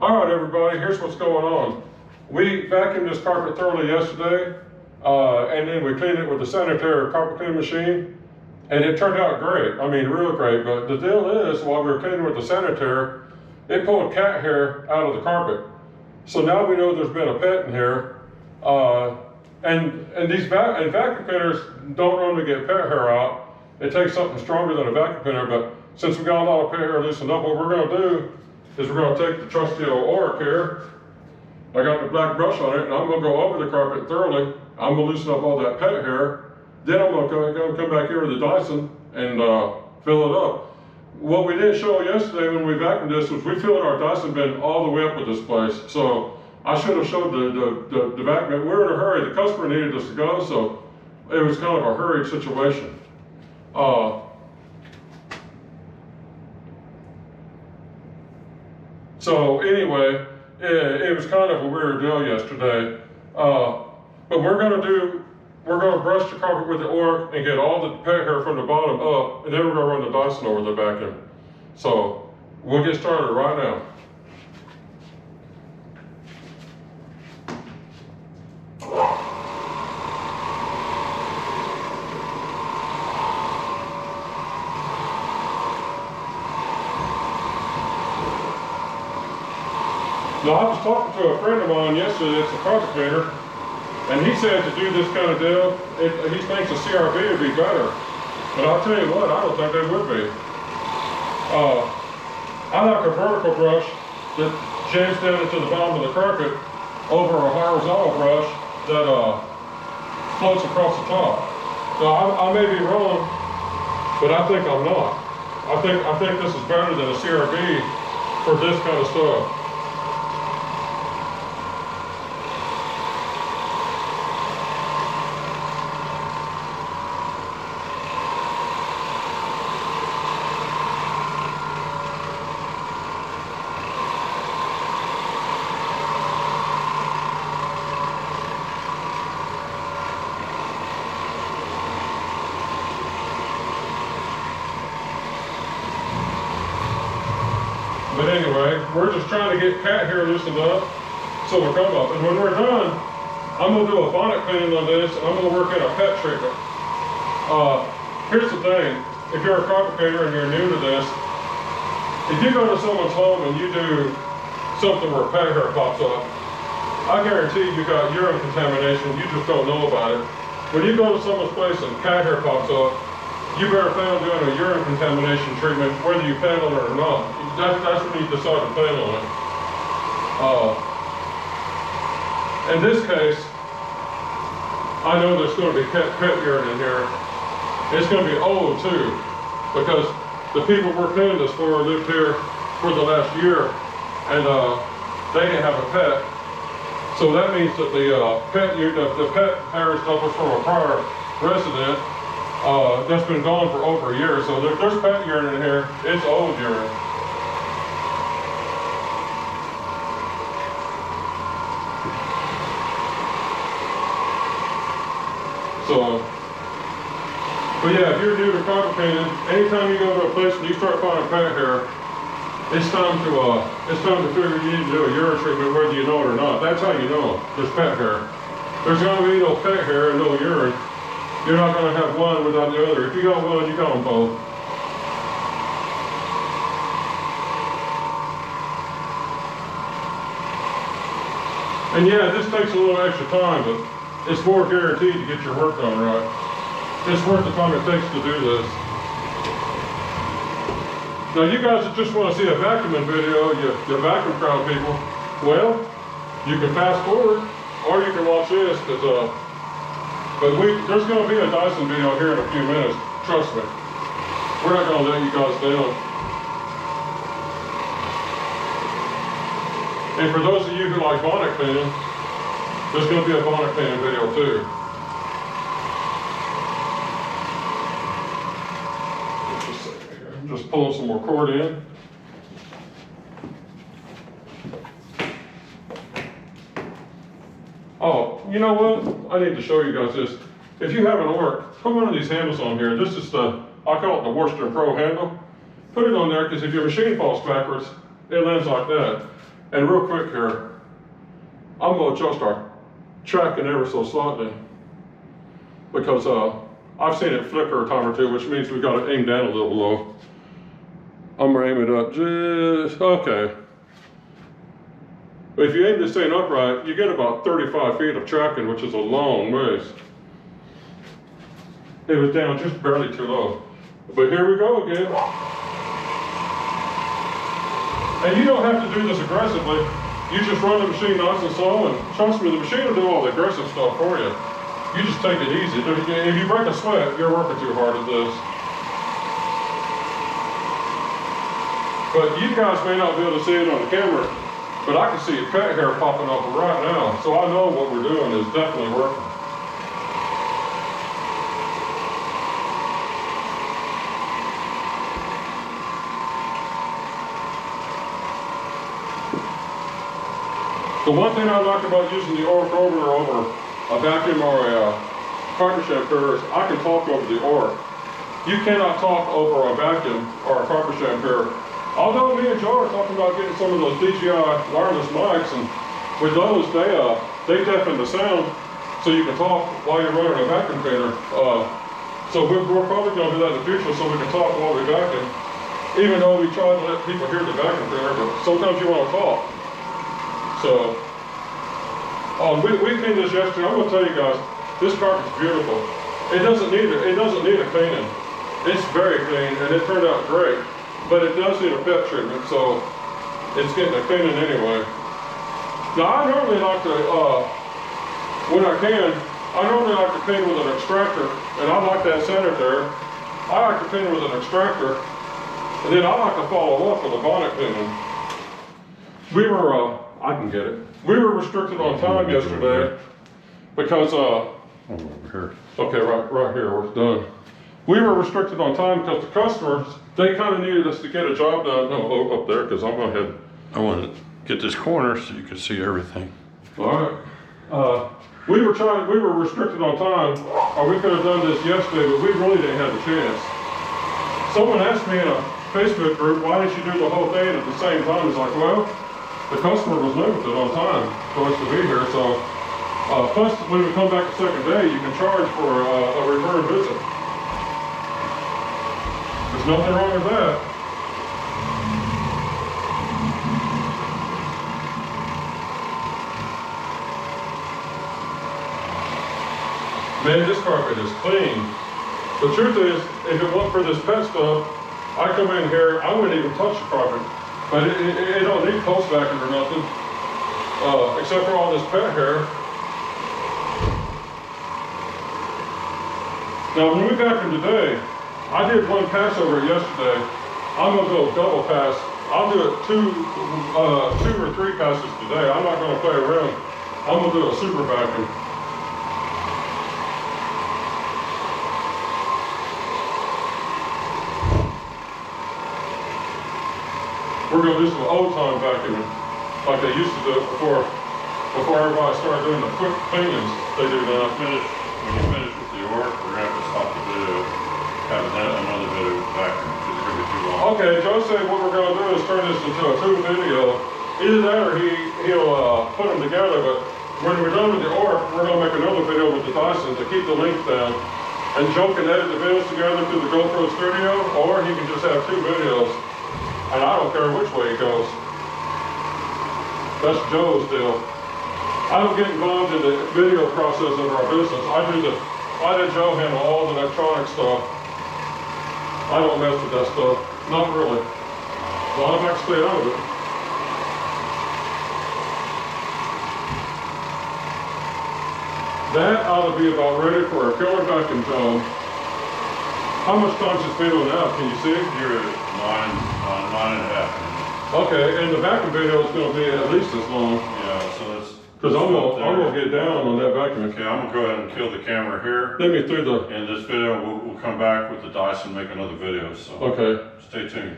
All right, everybody, here's what's going on. We vacuumed this carpet thoroughly yesterday, and then we cleaned it with the sanitary carpet cleaning machine, and it turned out great. I mean, real great. But the deal is, while we were cleaning with the sanitary, it pulled cat hair out of the carpet. So now we know there's been a pet in here, and these vacuum cleaners don't normally get pet hair out. It takes something stronger than a vacuum cleaner, but since we got a lot of pet hair loosened up, what we're going to do is we're going to take the trusty old Oreck here. I got the black brush on it, and I'm going to go over the carpet thoroughly. I'm going to loosen up all that pet hair. Then I'm going to come back here with the Dyson and fill it up. What we didn't show yesterday when we vacuumed this was we filled our Dyson bin all the way up with this place. So I should have showed the vacuum. We were in a hurry. The customer needed us to go, so it was kind of a hurried situation. So anyway, it was kind of a weird deal yesterday. But we're going to brush the carpet with the Oreck and get all the pet hair from the bottom up, and then we're going to run the Dyson over the vacuum. So we'll get started right now. Now, I was talking to a friend of mine yesterday that's a carpet cleaner, and he said to do this kind of deal, he thinks a CRV would be better. But I'll tell you what, I don't think they would be. I like a vertical brush that jams down into the bottom of the carpet over a horizontal brush that floats across the top. Now, I may be wrong, but I think I'm not. I think this is better than a CRV for this kind of stuff. But anyway, we're just trying to get cat hair loosened up so we'll come up. And when we're done, I'm going to do a bonnet cleaning on this, and I'm going to work in a pet treatment. Here's the thing. If you're a carpet cleaner and you're new to this, if you go to someone's home and you do something where pet hair pops up, I guarantee you got urine contamination, you just don't know about it. When you go to someone's place and cat hair pops up, you better plan on doing a urine contamination treatment, whether you plan on it or not. That's when you decide to plan on it. In this case, I know there's going to be pet urine in here. It's going to be old too, because the people we're cleaning this for lived here for the last year, and they didn't have a pet. So that means that the pet hair stuff was from a prior resident that's been gone for over a year. So there's pet urine in here. It's old urine. So, but yeah, if you're new to carpet cleaning, anytime you go to a place and you start finding pet hair, it's time to figure you need to do a urine treatment whether you know it or not. That's how you know there's pet hair. There's going to be no pet hair and no urine. You're not going to have one without the other. If you got one, you got them both. And yeah, this takes a little extra time, but it's more guaranteed to get your work done right. It's worth the time it takes to do this. Now, you guys that just want to see a vacuuming video, you vacuum crowd people, well, you can fast forward, or you can watch this, because there's going to be a Dyson video here in a few minutes. Trust me. We're not going to let you guys down. And for those of you who like bonnet cleaning, there's going to be a bonnet cleaning video too. Just a second here. I'm just pulling some more cord in. Oh, you know what? I need to show you guys this. If you have an Oreck, put one of these handles on here. This is I call it the Worcester Pro handle. Put it on there because if your machine falls backwards, it lands like that. And real quick here, I'm gonna adjust our tracking ever so slightly because I've seen it flicker a time or two, which means we got to aim down a little low. I'm gonna aim it up just, okay. But if you aim this thing upright, you get about 35 feet of tracking, which is a long ways. It was down just barely too low. But here we go again. And you don't have to do this aggressively. You just run the machine nice and slow, and trust me, the machine will do all the aggressive stuff for you. You just take it easy. If you break a sweat, you're working too hard at this. But you guys may not be able to see it on the camera, but I can see a pet hair popping up right now. So I know what we're doing is definitely working. The one thing I like about using the Oreck over a vacuum or a carpet shampoo is I can talk over the Oreck. You cannot talk over a vacuum or a carpet shampoo. Although me and Joe are talking about getting some of those DJI wireless mics, and with those they deafen the sound so you can talk while you're running a vacuum cleaner. So we're probably going to do that in the future so we can talk while we vacuum. Even though we try to let people hear the vacuum cleaner, but sometimes you want to talk. So, we cleaned this yesterday. I'm gonna tell you guys, this carpet's beautiful. It doesn't need a cleaning. It's very clean, and it turned out great. But it does need a pet treatment, so it's getting a cleaning anyway. Now, I normally like to, when I can, I normally like to clean with an extractor, and I like that center there. I like to clean with an extractor, and then I like to follow up with a bonnet cleaning. We were, I can get it. We were restricted on time yesterday because, over here. Okay, right here, we're done. We were restricted on time because the customers, they kind of needed us to get a job done. No, up there, because I'm going to head. I want to get this corner so you can see everything. All right. We were restricted on time, or we could have done this yesterday, but we really didn't have the chance. Someone asked me in a Facebook group, why didn't you do the whole thing at the same time? It's like, well, the customer was limited on time for us to be here, so plus when we come back the second day, you can charge for a return visit. There's nothing wrong with that. Man, this carpet is clean. The truth is, if it wasn't for this pet stuff, I come in here, I wouldn't even touch the carpet. But it don't need post vacuum or nothing, except for all this pet hair. Now, when we vacuumed today, I did one pass over it yesterday. I'm gonna go double pass. I'll do it two or three passes today. I'm not gonna play around. I'm gonna do a super vacuum. We're going to do some old-time vacuuming, like they used to do it before everybody started doing the quick cleanings they do now. When you finish with the Oreck, we're going to have to stop the video, have another video vacuum, because it's going to be too long. Okay, Joe said what we're going to do is turn this into a 2 video. Either that or he'll put them together, but when we're done with the Oreck, we're going to make another video with the Dyson to keep the length down. And Joe can edit the videos together through the GoPro Studio, or he can just have 2 videos. And I don't care which way it goes. That's Joe's deal. I don't get involved in the video process of our business. I let Joe handle all the electronic stuff. I don't mess with that stuff. Not really. As long as I can stay out of it. That ought to be about ready for a killer vacuum job. How much time's this video now? Can you see? You're at 9.5 minutes. Okay, and the vacuum video is going to be at least as long. Yeah, so that's... Because I'm gonna get down on that vacuum. Okay, I'm going to go ahead and kill the camera here. Let me through the... And this video, we'll come back with the Dyson and make another video, so... Okay. Stay tuned.